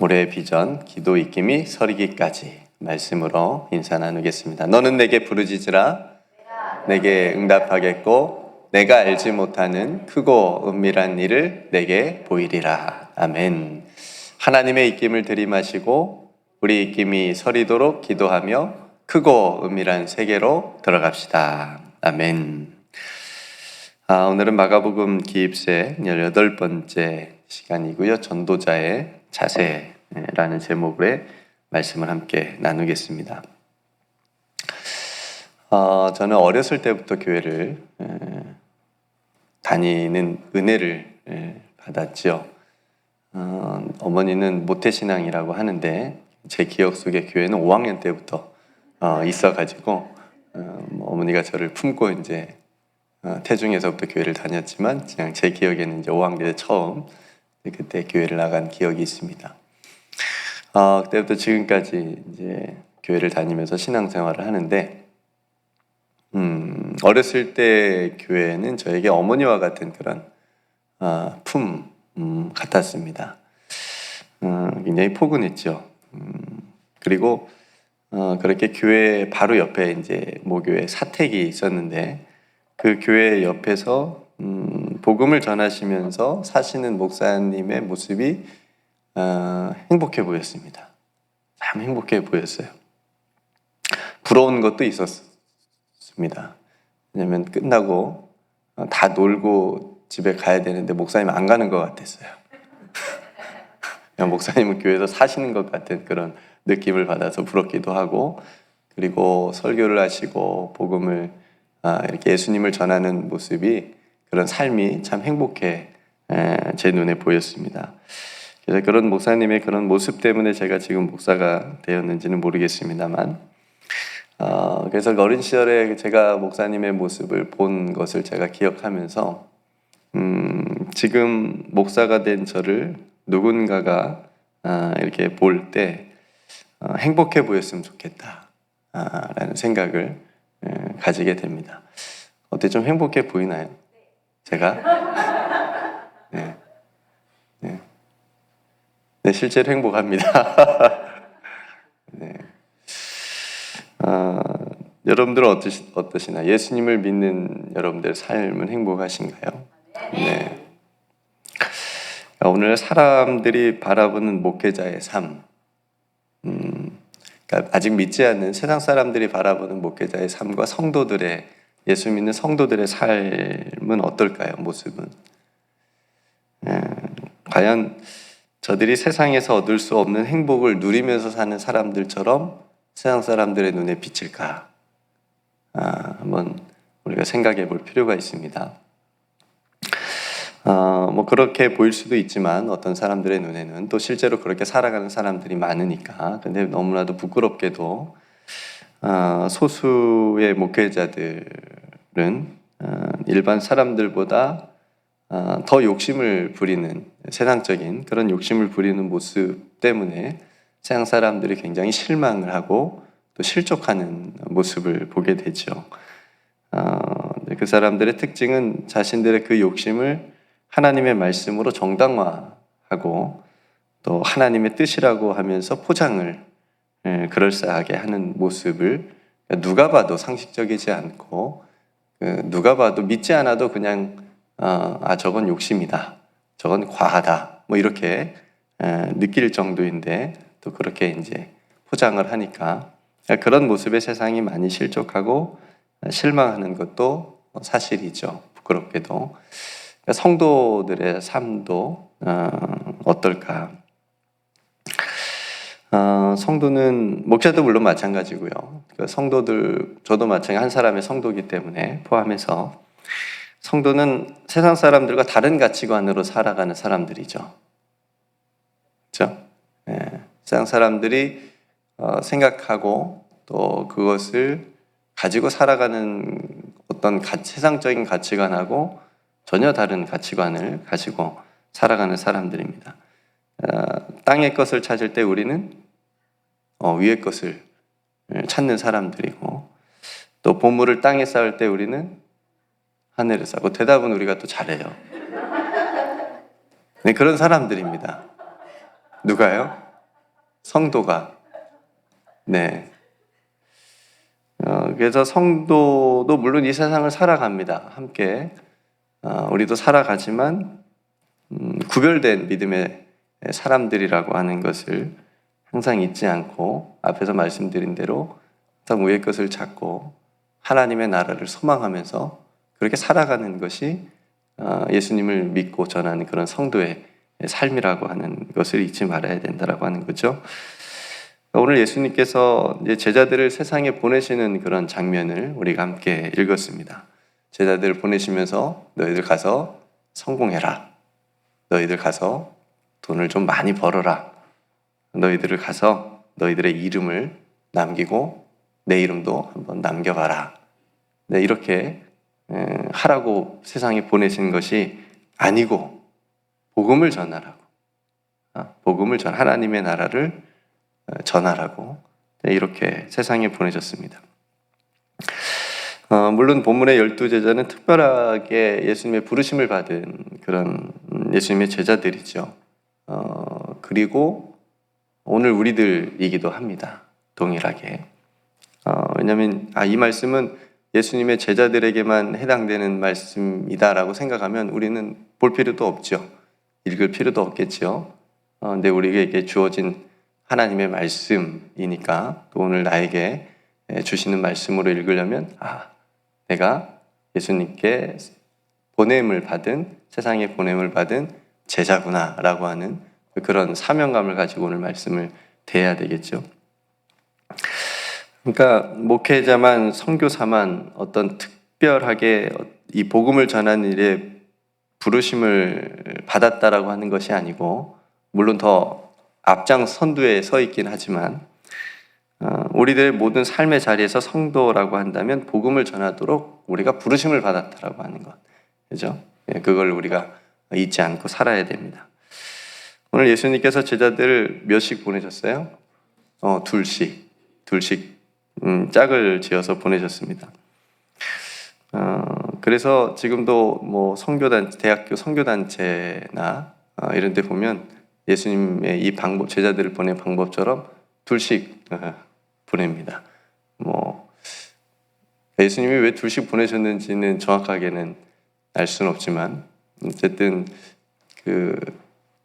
올해의 비전, 기도 익힘이 서리기까지 말씀으로 인사 나누겠습니다. 너는 내게 부르짖으라 내게 응답하겠고 내가 알지 못하는 크고 은밀한 일을 내게 보이리라. 아멘. 하나님의 입김을 들이마시고 우리 입김이 서리도록 기도하며 크고 은밀한 세계로 들어갑시다. 아멘. 오늘은 마가복음 기입세 18번째 시간이고요. 전도자의 자세라는 제목의 말씀을 함께 나누겠습니다. 저는 어렸을 때부터 교회를 다니는 은혜를 받았죠. 어머니는 모태신앙이라고 하는데 제 기억 속에 교회는 5학년 때부터 있어가지고 어머니가 저를 품고 이제 태중에서부터 교회를 다녔지만 그냥 제 기억에는 이제 5학년 때 처음 그때 교회를 나간 기억이 있습니다. 그때부터 지금까지 이제 교회를 다니면서 신앙생활을 하는데 어렸을 때 교회는 저에게 어머니와 같은 그런 품 같았습니다. 굉장히 포근했죠. 그리고 그렇게 교회 바로 옆에 이제 모교회 사택이 있었는데 그 교회 옆에서 복음을 전하시면서 사시는 목사님의 모습이 행복해 보였습니다. 참 행복해 보였어요. 부러운 것도 있었습니다. 왜냐하면 끝나고 다 놀고 집에 가야 되는데 목사님 안 가는 것 같았어요. 목사님은 교회에서 사시는 것 같은 그런 느낌을 받아서 부럽기도 하고, 그리고 설교를 하시고 복음을 이렇게 예수님을 전하는 모습이, 그런 삶이 참 행복해 제 눈에 보였습니다. 그래서 그런 목사님의 그런 모습 때문에 제가 지금 목사가 되었는지는 모르겠습니다만, 그래서 어린 시절에 제가 목사님의 모습을 본 것을 제가 기억하면서 지금 목사가 된 저를 누군가가 이렇게 볼 때 행복해 보였으면 좋겠다 라는 생각을 가지게 됩니다. 어때, 좀 행복해 보이나요? 제가? 네. 네, 실제로 행복합니다. 네. 여러분들은 어떠시나요? 예수님을 믿는 여러분들의 삶은 행복하신가요? 네. 오늘 사람들이 바라보는 목회자의 삶, 그러니까 아직 믿지 않는 세상 사람들이 바라보는 목회자의 삶과 성도들의, 예수 믿는 성도들의 삶은 어떨까요? 모습은. 과연 저들이 세상에서 얻을 수 없는 행복을 누리면서 사는 사람들처럼 세상 사람들의 눈에 비칠까? 한번 우리가 생각해 볼 필요가 있습니다. 그렇게 보일 수도 있지만 어떤 사람들의 눈에는 또 실제로 그렇게 살아가는 사람들이 많으니까. 근데 너무나도 부끄럽게도 소수의 목회자들은 일반 사람들보다 더 욕심을 부리는, 세상적인 그런 욕심을 부리는 모습 때문에 세상 사람들이 굉장히 실망을 하고 또 실족하는 모습을 보게 되죠. 그 사람들의 특징은 자신들의 그 욕심을 하나님의 말씀으로 정당화하고 또 하나님의 뜻이라고 하면서 포장을 그럴싸하게 하는 모습을 누가 봐도 상식적이지 않고, 누가 봐도 믿지 않아도 그냥 저건 욕심이다, 저건 과하다, 뭐 이렇게 느낄 정도인데 또 그렇게 이제 포장을 하니까 그런 모습에 세상이 많이 실족하고 실망하는 것도 사실이죠. 부끄럽게도. 성도들의 삶도 어떨까? 성도는, 목사도 물론 마찬가지고요. 성도들, 저도 마찬가지, 한 사람의 성도이기 때문에 포함해서 성도는 세상 사람들과 다른 가치관으로 살아가는 사람들이죠. 그렇죠? 세상 사람들이 생각하고 또 그것을 가지고 살아가는 어떤 세상적인 가치관하고 전혀 다른 가치관을 가지고 살아가는 사람들입니다. 땅의 것을 찾을 때 우리는 위의 것을 찾는 사람들이고, 또 보물을 땅에 쌓을 때 우리는 하늘에 쌓고, 대답은 우리가 또 잘해요. 네, 그런 사람들입니다. 누가요? 성도가. 네. 그래서 성도도 물론 이 세상을 살아갑니다. 함께. 우리도 살아가지만 구별된 믿음의 사람들이라고 하는 것을 항상 잊지 않고 앞에서 말씀드린 대로 항상 위의 것을 찾고 하나님의 나라를 소망하면서 그렇게 살아가는 것이 예수님을 믿고 전하는 그런 성도의 삶이라고 하는 것을 잊지 말아야 된다라고 하는 거죠. 오늘 예수님께서 이제 제자들을 세상에 보내시는 그런 장면을 우리가 함께 읽었습니다. 제자들을 보내시면서 너희들 가서 성공해라. 너희들 가서 돈을 좀 많이 벌어라. 너희들을 가서 너희들의 이름을 남기고 내 이름도 한번 남겨봐라. 네, 이렇게 하라고 세상에 보내신 것이 아니고 복음을 전하라고. 하나님의 나라를 전하라고 이렇게 세상에 보내셨습니다. 물론 본문의 12제자는 특별하게 예수님의 부르심을 받은 그런 예수님의 제자들이죠. 그리고 오늘 우리들이기도 합니다. 동일하게. 왜냐하면 이 말씀은 예수님의 제자들에게만 해당되는 말씀이다라고 생각하면 우리는 볼 필요도 없죠. 읽을 필요도 없겠죠. 근데 우리에게 주어진 하나님의 말씀이니까 또 오늘 나에게 주시는 말씀으로 읽으려면 내가 예수님께 세상에 보냄을 받은 제자구나 라고 하는 그런 사명감을 가지고 오늘 말씀을 대해야 되겠죠. 그러니까 목회자만 선교사만 어떤 특별하게 이 복음을 전하는 일에 부르심을 받았다라고 하는 것이 아니고 물론 더 앞장 선두에 서 있긴 하지만 우리들의 모든 삶의 자리에서 성도라고 한다면 복음을 전하도록 우리가 부르심을 받았다라고 하는 것, 그죠? 그걸 우리가 잊지 않고 살아야 됩니다. 오늘 예수님께서 제자들 몇씩 보내셨어요? 둘씩 짝을 지어서 보내셨습니다. 그래서 지금도 뭐 대학교 선교단체나 이런 데 보면 예수님의 이 방법, 제자들을 보낸 방법처럼 둘씩 보냅니다. 예수님이 왜 둘씩 보내셨는지는 정확하게는 알 수는 없지만 어쨌든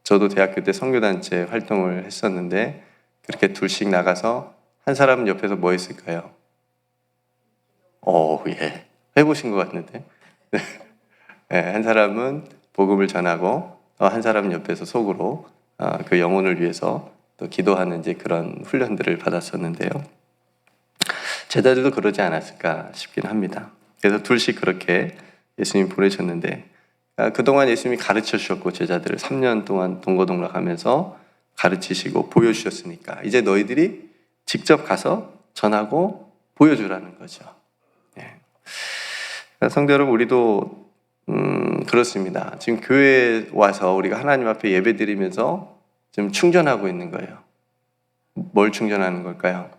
저도 대학교 때 선교단체 활동을 했었는데 그렇게 둘씩 나가서 한 사람은 옆에서 뭐 했을까요? 예. 해보신 것 같은데. 네, 한 사람은 복음을 전하고 한 사람은 옆에서 속으로 그 영혼을 위해서 또 기도하는 이제 그런 훈련들을 받았었는데요. 제자들도 그러지 않았을까 싶긴 합니다. 그래서 둘씩 그렇게 예수님이 보내셨는데 그동안 예수님이 가르쳐 주셨고 제자들을 3년 동안 동고동락하면서 가르치시고 보여주셨으니까 이제 너희들이 직접 가서 전하고 보여주라는 거죠. 성도 여러분, 우리도 그렇습니다. 지금 교회에 와서 우리가 하나님 앞에 예배드리면서 지금 충전하고 있는 거예요. 뭘 충전하는 걸까요?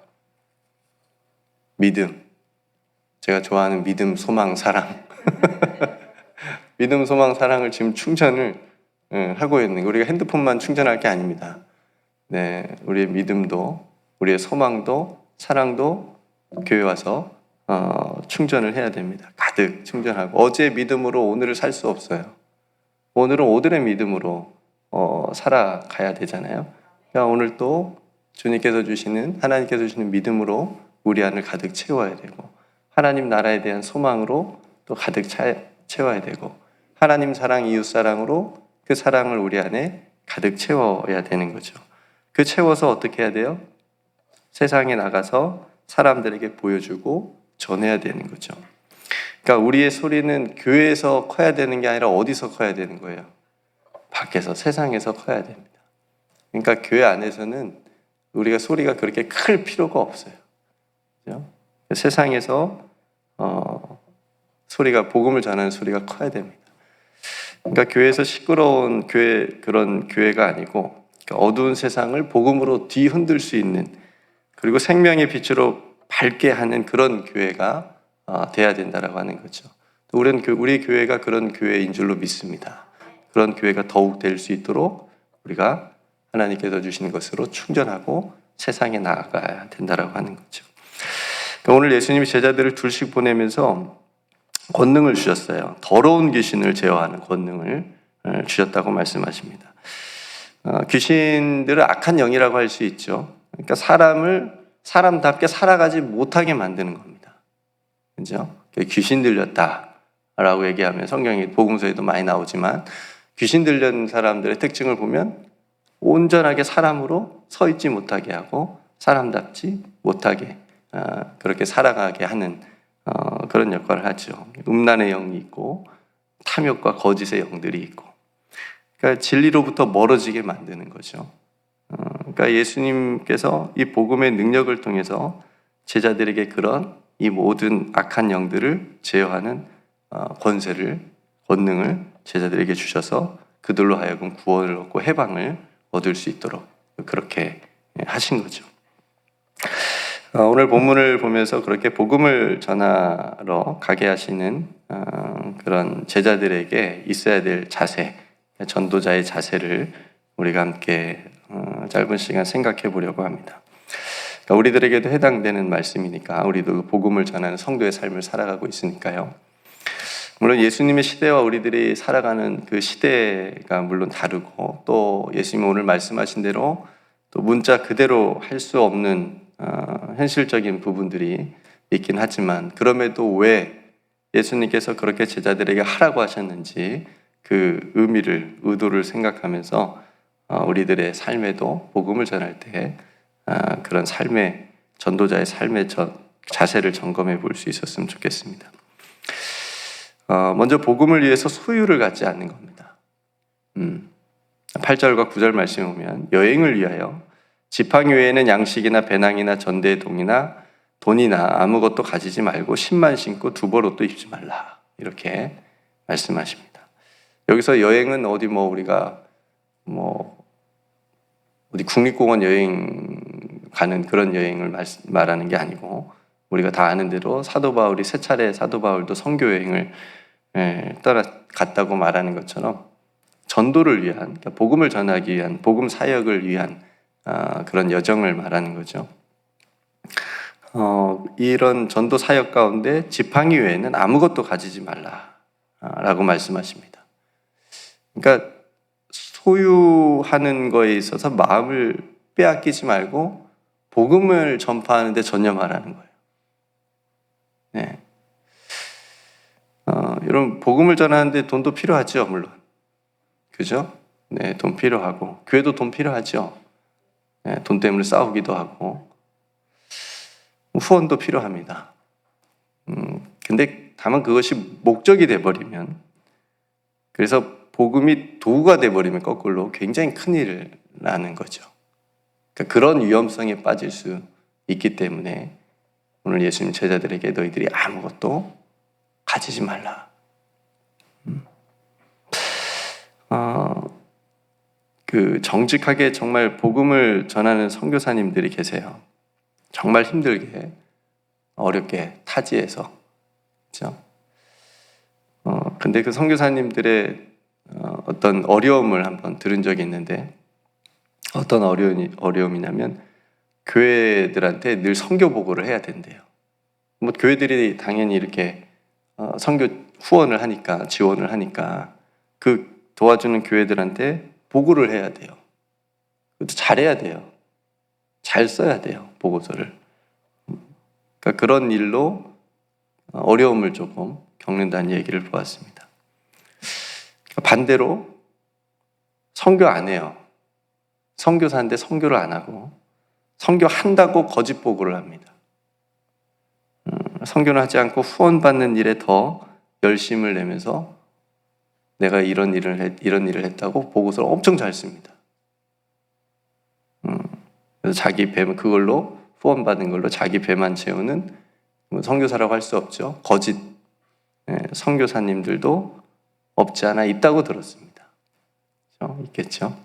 믿음. 제가 좋아하는 믿음, 소망, 사랑. 믿음, 소망, 사랑을 지금 충전을 하고 있는 거예요. 우리가 핸드폰만 충전할 게 아닙니다. 네, 우리의 믿음도, 우리의 소망도, 사랑도 교회 와서 충전을 해야 됩니다. 가득 충전하고 어제의 믿음으로 오늘을 살 수 없어요. 오늘은 오늘의 믿음으로 살아가야 되잖아요. 그러니까 오늘 또 하나님께서 주시는 믿음으로 우리 안을 가득 채워야 되고 하나님 나라에 대한 소망으로 또 가득 채워야 되고 하나님 사랑, 이웃 사랑으로 그 사랑을 우리 안에 가득 채워야 되는 거죠. 그 채워서 어떻게 해야 돼요? 세상에 나가서 사람들에게 보여주고 전해야 되는 거죠. 그러니까 우리의 소리는 교회에서 커야 되는 게 아니라 어디서 커야 되는 거예요? 밖에서, 세상에서 커야 됩니다. 그러니까 교회 안에서는 우리가 소리가 그렇게 클 필요가 없어요. 그렇죠? 세상에서 복음을 전하는 소리가 커야 됩니다. 그러니까 교회에서 시끄러운 그런 교회가 아니고 어두운 세상을 복음으로 뒤흔들 수 있는 그리고 생명의 빛으로 밝게 하는 그런 교회가 돼야 된다라고 하는 거죠. 우리 교회가 그런 교회인 줄로 믿습니다. 그런 교회가 더욱 될 수 있도록 우리가 하나님께서 주신 것으로 충전하고 세상에 나아가야 된다라고 하는 거죠. 그러니까 오늘 예수님이 제자들을 둘씩 보내면서 권능을 주셨어요. 더러운 귀신을 제어하는 권능을 주셨다고 말씀하십니다. 귀신들은 악한 영이라고 할 수 있죠. 그러니까 사람을 사람답게 살아가지 못하게 만드는 겁니다. 그죠? 귀신 들렸다라고 얘기하면 성경에 복음서에도 많이 나오지만 귀신 들린 사람들의 특징을 보면 온전하게 사람으로 서 있지 못하게 하고 사람답지 못하게 그렇게 살아가게 하는 그런 역할을 하죠. 음란의 영이 있고 탐욕과 거짓의 영들이 있고, 그러니까 진리로부터 멀어지게 만드는 거죠. 그러니까 예수님께서 이 복음의 능력을 통해서 제자들에게 그런 이 모든 악한 영들을 제어하는 권능을 제자들에게 주셔서 그들로 하여금 구원을 얻고 해방을 얻을 수 있도록 그렇게 하신 거죠. 오늘 본문을 보면서 그렇게 복음을 전하러 가게 하시는 그런 제자들에게 있어야 될 자세, 전도자의 자세를 우리가 함께 짧은 시간 생각해 보려고 합니다. 그러니까 우리들에게도 해당되는 말씀이니까 우리도 복음을 전하는 성도의 삶을 살아가고 있으니까요. 물론 예수님의 시대와 우리들이 살아가는 그 시대가 물론 다르고, 또 예수님이 오늘 말씀하신 대로 또 문자 그대로 할 수 없는 현실적인 부분들이 있긴 하지만, 그럼에도 왜 예수님께서 그렇게 제자들에게 하라고 하셨는지 그 의도를 생각하면서 우리들의 삶에도 복음을 전할 때 그런 삶의 전도자의 삶의 자세를 점검해 볼 수 있었으면 좋겠습니다. 먼저 복음을 위해서 소유를 갖지 않는 겁니다. 8절과 9절 말씀에 보면 여행을 위하여 지팡이 외에는 양식이나 배낭이나 전대동이나 돈이나 아무것도 가지지 말고 신만 신고 두벌 옷도 입지 말라, 이렇게 말씀하십니다. 여기서 여행은 우리가 어디 국립공원 여행 가는 그런 여행을 말하는 게 아니고, 우리가 다 아는 대로 사도 바울이 세 차례 사도 바울도 선교 여행을 갔다고 말하는 것처럼 전도를 위한, 그러니까 복음을 전하기 위한, 복음 사역을 위한 그런 여정을 말하는 거죠. 이런 전도 사역 가운데 지팡이 외에는 아무것도 가지지 말라라고 말씀하십니다. 그러니까 소유하는 거에 있어서 마음을 빼앗기지 말고 복음을 전파하는 데 전념하라는 거예요. 네. 여러분, 복음을 전하는데 돈도 필요하죠, 물론. 그죠? 네, 돈 필요하고, 교회도 돈 필요하죠. 네, 돈 때문에 싸우기도 하고, 후원도 필요합니다. 근데 다만 그것이 목적이 돼버리면, 그래서 복음이 도구가 돼버리면 거꾸로 굉장히 큰일을 나는 거죠. 그러니까 그런 위험성에 빠질 수 있기 때문에 오늘 예수님 제자들에게 너희들이 아무것도 가지지 말라. 정직하게 정말 복음을 전하는 선교사님들이 계세요. 정말 힘들게, 어렵게 타지에서, 그렇죠? 근데 그 선교사님들의 어떤 어려움을 한번 들은 적이 있는데, 어떤 어려움이냐면 교회들한테 늘 선교 보고를 해야 된대요. 교회들이 당연히 이렇게 선교 후원을 하니까, 지원을 하니까 그 도와주는 교회들한테 보고를 해야 돼요. 그것도 잘해야 돼요. 잘 써야 돼요, 보고서를. 그러니까 그런 일로 어려움을 조금 겪는다는 얘기를 보았습니다. 반대로 선교 안 해요. 선교사인데 선교를 안 하고 선교한다고 거짓 보고를 합니다. 선교는 하지 않고 후원받는 일에 더 열심을 내면서 내가 이런 일을 했다고 보고서를 엄청 잘 씁니다. 그래서 자기 배, 그걸로 후원받은 걸로 자기 배만 채우는, 선교사라고 할 수 없죠. 거짓 선교사님들도 없지 않아 있다고 들었습니다. 그렇죠? 있겠죠.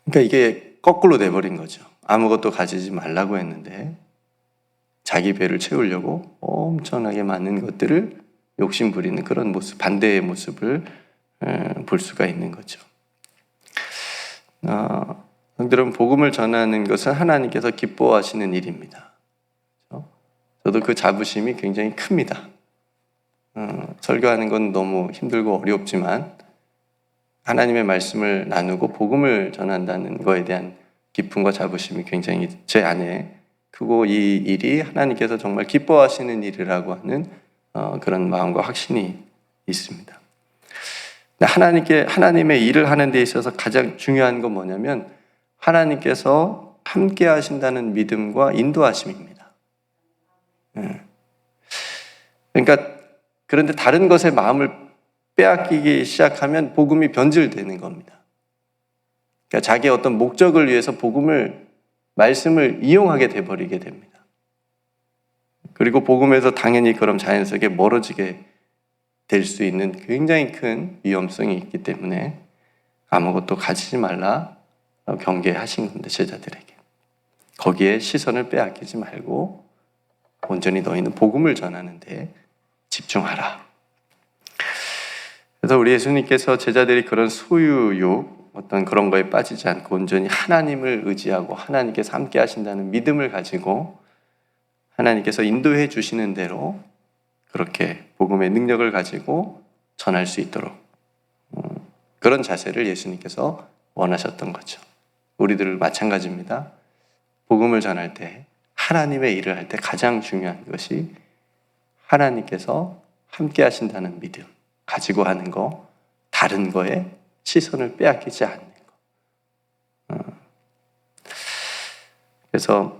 그러니까 이게 거꾸로 돼버린 거죠. 아무것도 가지지 말라고 했는데 자기 배를 채우려고 엄청나게 많은 것들을 욕심 부리는 그런 모습, 반대의 모습을 볼 수가 있는 거죠. 여러분, 복음을 전하는 것은 하나님께서 기뻐하시는 일입니다. 저도 그 자부심이 굉장히 큽니다. 설교하는 건 너무 힘들고 어렵지만 하나님의 말씀을 나누고 복음을 전한다는 거에 대한 기쁨과 자부심이 굉장히 제 안에 크고, 이 일이 하나님께서 정말 기뻐하시는 일이라고 하는 그런 마음과 확신이 있습니다. 하나님의 일을 하는 데 있어서 가장 중요한 건 뭐냐면 하나님께서 함께 하신다는 믿음과 인도하심입니다. 그러니까 그런데 다른 것에 마음을 빼앗기기 시작하면 복음이 변질되는 겁니다. 그러니까 자기의 어떤 목적을 위해서 말씀을 이용하게 돼버리게 됩니다. 그리고 복음에서 당연히 그럼 자연스럽게 멀어지게 될 수 있는 굉장히 큰 위험성이 있기 때문에 아무것도 가지지 말라 경계하신 건데, 제자들에게 거기에 시선을 빼앗기지 말고 온전히 너희는 복음을 전하는 데 집중하라. 그래서 우리 예수님께서 제자들이 그런 소유욕, 어떤 그런 거에 빠지지 않고 온전히 하나님을 의지하고 하나님께서 함께 하신다는 믿음을 가지고 하나님께서 인도해 주시는 대로 그렇게 복음의 능력을 가지고 전할 수 있도록 그런 자세를 예수님께서 원하셨던 거죠. 우리들 마찬가지입니다. 복음을 전할 때, 하나님의 일을 할 때 가장 중요한 것이 하나님께서 함께 하신다는 믿음 가지고 하는 거, 다른 거에 시선을 빼앗기지 않는 거. 그래서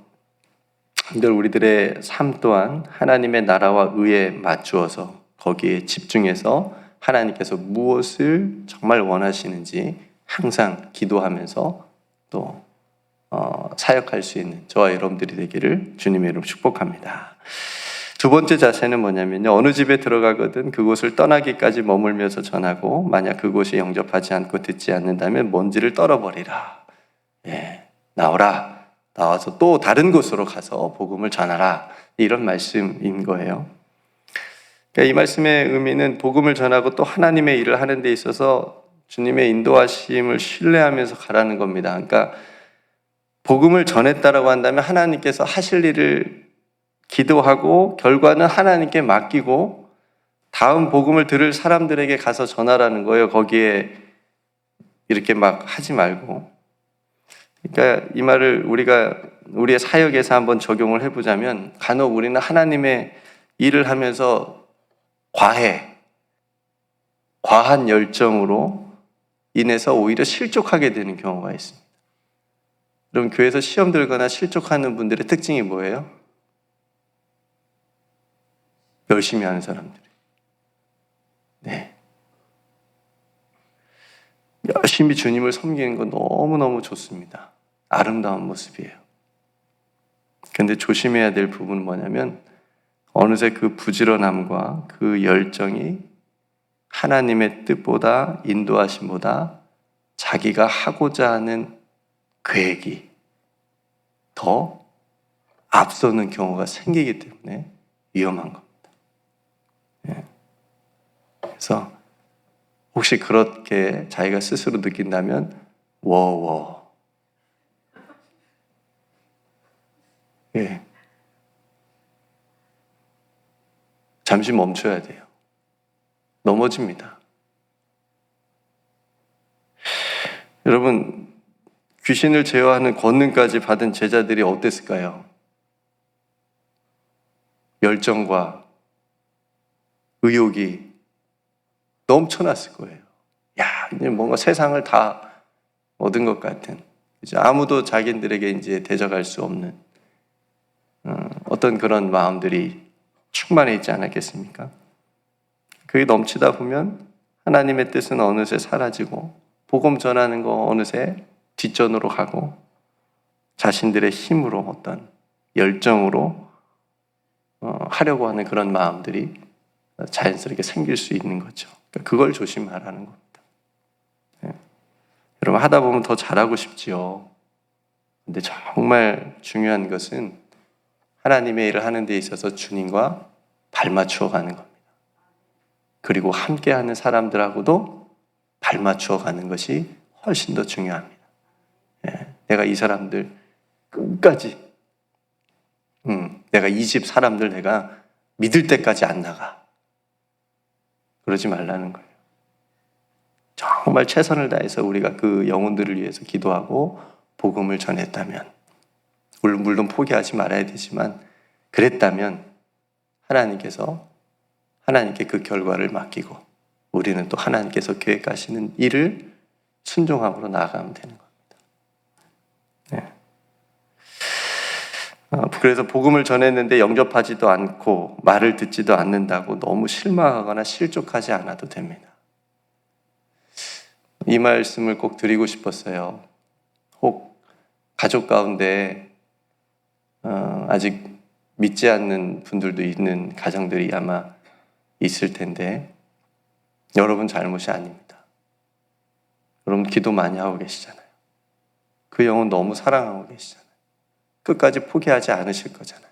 늘 우리들의 삶 또한 하나님의 나라와 의에 맞추어서 거기에 집중해서 하나님께서 무엇을 정말 원하시는지 항상 기도하면서 또 사역할 수 있는 저와 여러분들이 되기를 주님의 이름으로 축복합니다. 두 번째 자세는 뭐냐면요, 어느 집에 들어가거든 그곳을 떠나기까지 머물면서 전하고 만약 그곳이 영접하지 않고 듣지 않는다면 먼지를 떨어버리라. 나와서 또 다른 곳으로 가서 복음을 전하라, 이런 말씀인 거예요. 그러니까 이 말씀의 의미는 복음을 전하고 또 하나님의 일을 하는 데 있어서 주님의 인도하심을 신뢰하면서 가라는 겁니다. 그러니까 복음을 전했다라고 한다면 하나님께서 하실 일을 기도하고 결과는 하나님께 맡기고 다음 복음을 들을 사람들에게 가서 전하라는 거예요. 거기에 이렇게 막 하지 말고. 그러니까 이 말을 우리가 우리의 사역에서 한번 적용을 해보자면, 간혹 우리는 하나님의 일을 하면서 과한 열정으로 인해서 오히려 실족하게 되는 경우가 있습니다. 여러분, 교회에서 시험 들거나 실족하는 분들의 특징이 뭐예요? 열심히 하는 사람들이. 열심히 주님을 섬기는 건 너무너무 좋습니다. 아름다운 모습이에요. 근데 조심해야 될 부분은 뭐냐면 어느새 그 부지런함과 그 열정이 하나님의 뜻보다, 인도하심보다 자기가 하고자 하는 계획이 더 앞서는 경우가 생기기 때문에 위험한 겁니다. 그래서 혹시 그렇게 자기가 스스로 느낀다면 잠시 멈춰야 돼요. 넘어집니다. 여러분, 귀신을 제어하는 권능까지 받은 제자들이 어땠을까요? 열정과 의욕이 넘쳐났을 거예요. 이제 뭔가 세상을 다 얻은 것 같은, 이제 아무도 자기들에게 이제 대적할 수 없는 어떤 그런 마음들이 충만해 있지 않았겠습니까? 그게 넘치다 보면 하나님의 뜻은 어느새 사라지고 복음 전하는 거 어느새 뒷전으로 가고 자신들의 힘으로 어떤 열정으로 하려고 하는 그런 마음들이 자연스럽게 생길 수 있는 거죠. 그걸 조심하라는 겁니다. 여러분, 하다 보면 더 잘하고 싶지요. 근데 정말 중요한 것은 하나님의 일을 하는 데 있어서 주님과 발맞추어 가는 겁니다. 그리고 함께하는 사람들하고도 발맞추어 가는 것이 훨씬 더 중요합니다. 내가 이 사람들 끝까지 내가 이 집 사람들 내가 믿을 때까지 안 나가. 그러지 말라는 거예요. 정말 최선을 다해서 우리가 그 영혼들을 위해서 기도하고 복음을 전했다면, 물론 포기하지 말아야 되지만 그랬다면 하나님께 그 결과를 맡기고 우리는 또 하나님께서 계획하시는 일을 순종함으로 나아가면 되는 겁니다. 그래서 복음을 전했는데 영접하지도 않고 말을 듣지도 않는다고 너무 실망하거나 실족하지 않아도 됩니다. 이 말씀을 꼭 드리고 싶었어요. 혹 가족 가운데 아직 믿지 않는 분들도 있는 가정들이 아마 있을 텐데, 여러분 잘못이 아닙니다. 여러분 기도 많이 하고 계시잖아요. 그 영혼 너무 사랑하고 계시잖아요. 끝까지 포기하지 않으실 거잖아요.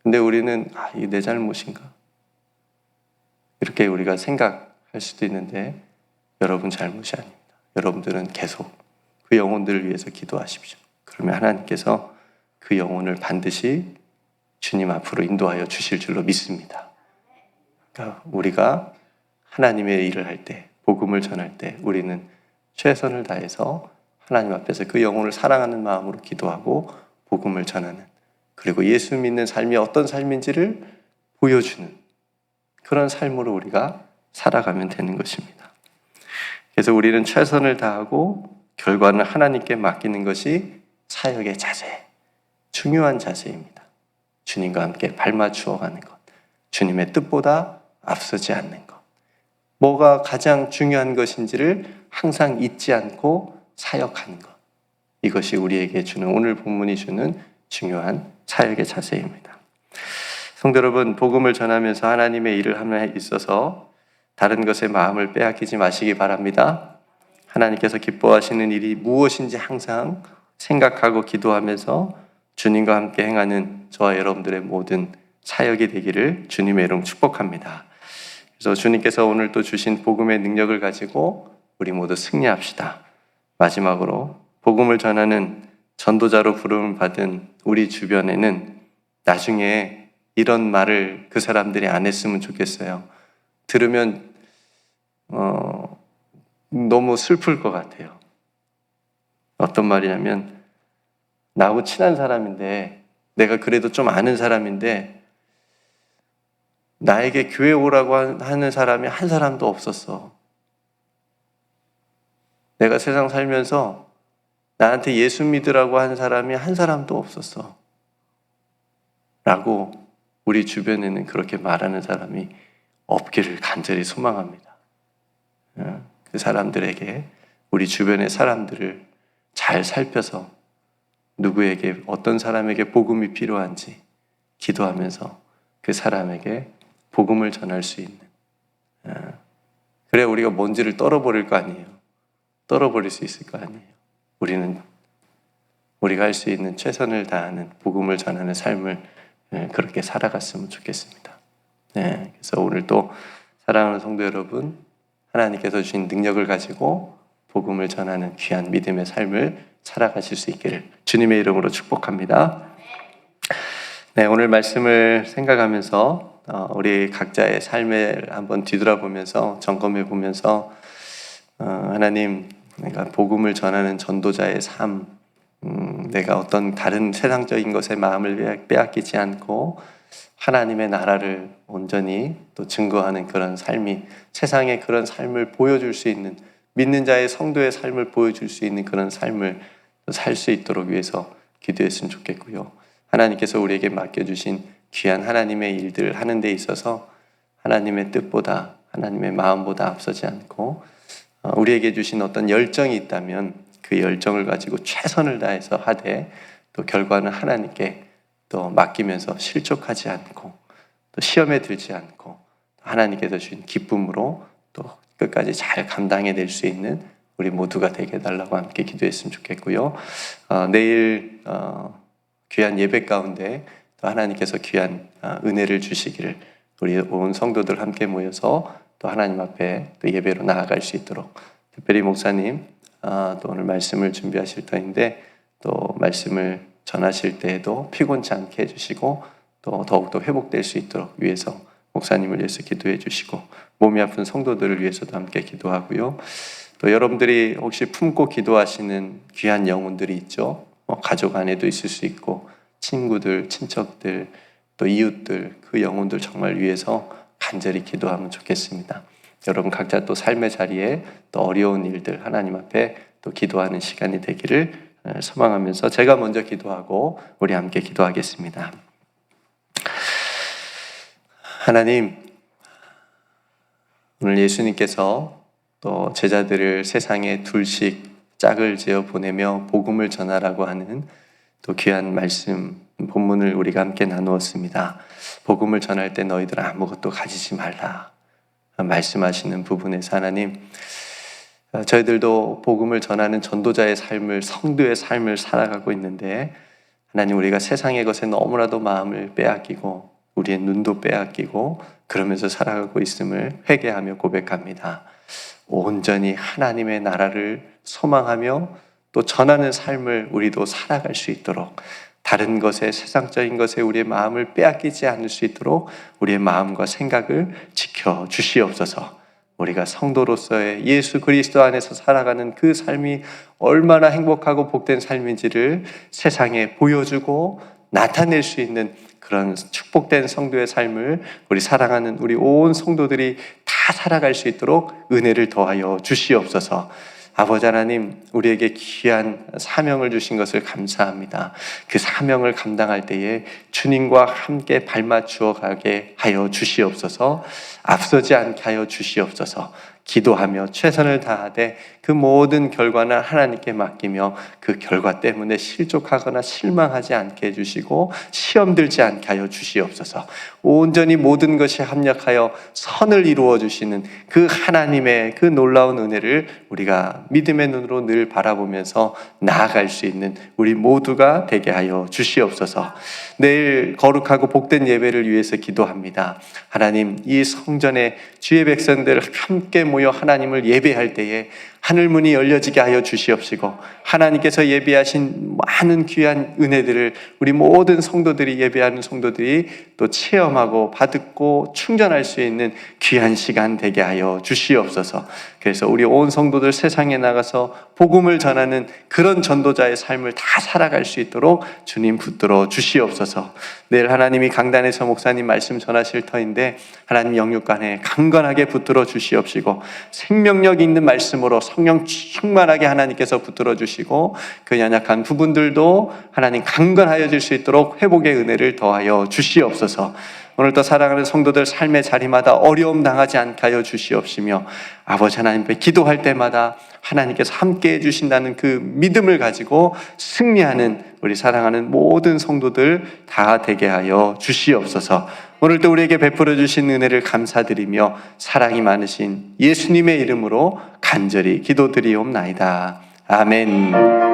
근데 우리는 이게 내 잘못인가? 이렇게 우리가 생각할 수도 있는데 여러분 잘못이 아닙니다. 여러분들은 계속 그 영혼들을 위해서 기도하십시오. 그러면 하나님께서 그 영혼을 반드시 주님 앞으로 인도하여 주실 줄로 믿습니다. 그러니까 우리가 하나님의 일을 할 때, 복음을 전할 때 우리는 최선을 다해서 하나님 앞에서 그 영혼을 사랑하는 마음으로 기도하고 복음을 전하는, 그리고 예수 믿는 삶이 어떤 삶인지를 보여주는 그런 삶으로 우리가 살아가면 되는 것입니다. 그래서 우리는 최선을 다하고 결과는 하나님께 맡기는 것이 사역의 자세, 중요한 자세입니다. 주님과 함께 발맞추어 가는 것, 주님의 뜻보다 앞서지 않는 것, 뭐가 가장 중요한 것인지를 항상 잊지 않고 사역하는 것, 이것이 우리에게 주는, 오늘 본문이 주는 중요한 사역의 자세입니다. 성도 여러분, 복음을 전하면서 하나님의 일을 함에 있어서 다른 것에 마음을 빼앗기지 마시기 바랍니다. 하나님께서 기뻐하시는 일이 무엇인지 항상 생각하고 기도하면서 주님과 함께 행하는 저와 여러분들의 모든 사역이 되기를 주님의 이름 축복합니다. 그래서 주님께서 오늘 또 주신 복음의 능력을 가지고 우리 모두 승리합시다. 마지막으로 복음을 전하는 전도자로 부름을 받은 우리 주변에는 나중에 이런 말을 그 사람들이 안 했으면 좋겠어요. 들으면 너무 슬플 것 같아요. 어떤 말이냐면, 나하고 친한 사람인데, 내가 그래도 좀 아는 사람인데 나에게 교회 오라고 하는 사람이 한 사람도 없었어. 내가 세상 살면서 나한테 예수 믿으라고 한 사람이 한 사람도 없었어. 라고 우리 주변에는 그렇게 말하는 사람이 없기를 간절히 소망합니다. 그 사람들에게, 우리 주변의 사람들을 잘 살펴서 누구에게, 어떤 사람에게 복음이 필요한지 기도하면서 그 사람에게 복음을 전할 수 있는, 그래야 우리가 먼지를 떨어버릴 거 아니에요. 떨어버릴 수 있을 거 아니에요. 우리가 할 수 있는 최선을 다하는 복음을 전하는 삶을 그렇게 살아갔으면 좋겠습니다. 그래서 오늘 또 사랑하는 성도 여러분, 하나님께서 주신 능력을 가지고 복음을 전하는 귀한 믿음의 삶을 살아가실 수 있기를 주님의 이름으로 축복합니다. 오늘 말씀을 생각하면서 우리 각자의 삶을 한번 뒤돌아보면서 점검해 보면서 하나님, 내가 복음을 전하는 전도자의 삶, 내가 어떤 다른 세상적인 것에 마음을 빼앗기지 않고 하나님의 나라를 온전히 또 증거하는 그런 삶이, 세상에 그런 삶을 보여줄 수 있는, 믿는 자의 성도의 삶을 보여줄 수 있는 그런 삶을 살 수 있도록 위해서 기도했으면 좋겠고요. 하나님께서 우리에게 맡겨주신 귀한 하나님의 일들을 하는 데 있어서 하나님의 뜻보다, 하나님의 마음보다 앞서지 않고 우리에게 주신 어떤 열정이 있다면 그 열정을 가지고 최선을 다해서 하되, 또 결과는 하나님께 또 맡기면서 실족하지 않고 또 시험에 들지 않고 하나님께서 주신 기쁨으로 또 끝까지 잘 감당해낼 수 있는 우리 모두가 되게 해달라고 함께 기도했으면 좋겠고요. 내일 귀한 예배 가운데 또 하나님께서 귀한 은혜를 주시기를 우리 온 성도들 함께 모여서 또 하나님 앞에 또 예배로 나아갈 수 있도록, 특별히 목사님 또 오늘 말씀을 준비하실 터인데 또 말씀을 전하실 때에도 피곤치 않게 해주시고 또 더욱더 회복될 수 있도록 위해서 목사님을 위해서 기도해 주시고 몸이 아픈 성도들을 위해서도 함께 기도하고요. 또 여러분들이 혹시 품고 기도하시는 귀한 영혼들이 있죠. 가족 안에도 있을 수 있고 친구들, 친척들, 또 이웃들, 그 영혼들 정말 위해서 간절히 기도하면 좋겠습니다. 여러분 각자 또 삶의 자리에 또 어려운 일들 하나님 앞에 또 기도하는 시간이 되기를 소망하면서 제가 먼저 기도하고 우리 함께 기도하겠습니다. 하나님, 오늘 예수님께서 또 제자들을 세상에 둘씩 짝을 지어 보내며 복음을 전하라고 하는 또 귀한 말씀 본문을 우리가 함께 나누었습니다. 복음을 전할 때 너희들 아무것도 가지지 말라 말씀하시는 부분에서 하나님, 저희들도 복음을 전하는 전도자의 삶을, 성도의 삶을 살아가고 있는데 하나님, 우리가 세상의 것에 너무나도 마음을 빼앗기고 우리의 눈도 빼앗기고 그러면서 살아가고 있음을 회개하며 고백합니다. 온전히 하나님의 나라를 소망하며 또 전하는 삶을 우리도 살아갈 수 있도록, 다른 것에, 세상적인 것에 우리의 마음을 빼앗기지 않을 수 있도록 우리의 마음과 생각을 지켜 주시옵소서. 우리가 성도로서의 예수 그리스도 안에서 살아가는 그 삶이 얼마나 행복하고 복된 삶인지를 세상에 보여주고 나타낼 수 있는 그런 축복된 성도의 삶을 우리 사랑하는 우리 온 성도들이 다 살아갈 수 있도록 은혜를 더하여 주시옵소서. 아버지 하나님, 우리에게 귀한 사명을 주신 것을 감사합니다. 그 사명을 감당할 때에 주님과 함께 발맞추어 가게 하여 주시옵소서. 앞서지 않게 하여 주시옵소서. 기도하며 최선을 다하되 그 모든 결과는 하나님께 맡기며 그 결과 때문에 실족하거나 실망하지 않게 해주시고 시험 들지 않게 하여 주시옵소서. 온전히 모든 것이 합력하여 선을 이루어 주시는 그 하나님의 그 놀라운 은혜를 우리가 믿음의 눈으로 늘 바라보면서 나아갈 수 있는 우리 모두가 되게 하여 주시옵소서. 내일 거룩하고 복된 예배를 위해서 기도합니다. 하나님, 이 성전에 주의 백성들 함께 모여 하나님을 예배할 때에 하늘문이 열려지게 하여 주시옵시고 하나님께서 예비하신 많은 귀한 은혜들을 우리 모든 성도들이, 예배하는 성도들이 또 체험하고 받고 충전할 수 있는 귀한 시간 되게 하여 주시옵소서. 그래서 우리 온 성도들 세상에 나가서 복음을 전하는 그런 전도자의 삶을 다 살아갈 수 있도록 주님 붙들어 주시옵소서. 내일 하나님이 강단에서 목사님 말씀 전하실 터인데 하나님 영육간에 강건하게 붙들어 주시옵시고 생명력 있는 말씀으로 성령 충만하게 하나님께서 붙들어 주시고 그 연약한 부분들도 하나님 강건하여질 수 있도록 회복의 은혜를 더하여 주시옵소서. 오늘도 사랑하는 성도들 삶의 자리마다 어려움 당하지 않게 하여 주시옵시며 아버지 하나님께 기도할 때마다 하나님께서 함께 해주신다는 그 믿음을 가지고 승리하는 우리 사랑하는 모든 성도들 다 되게 하여 주시옵소서. 오늘도 우리에게 베풀어 주신 은혜를 감사드리며 사랑이 많으신 예수님의 이름으로 간절히 기도드리옵나이다. 아멘.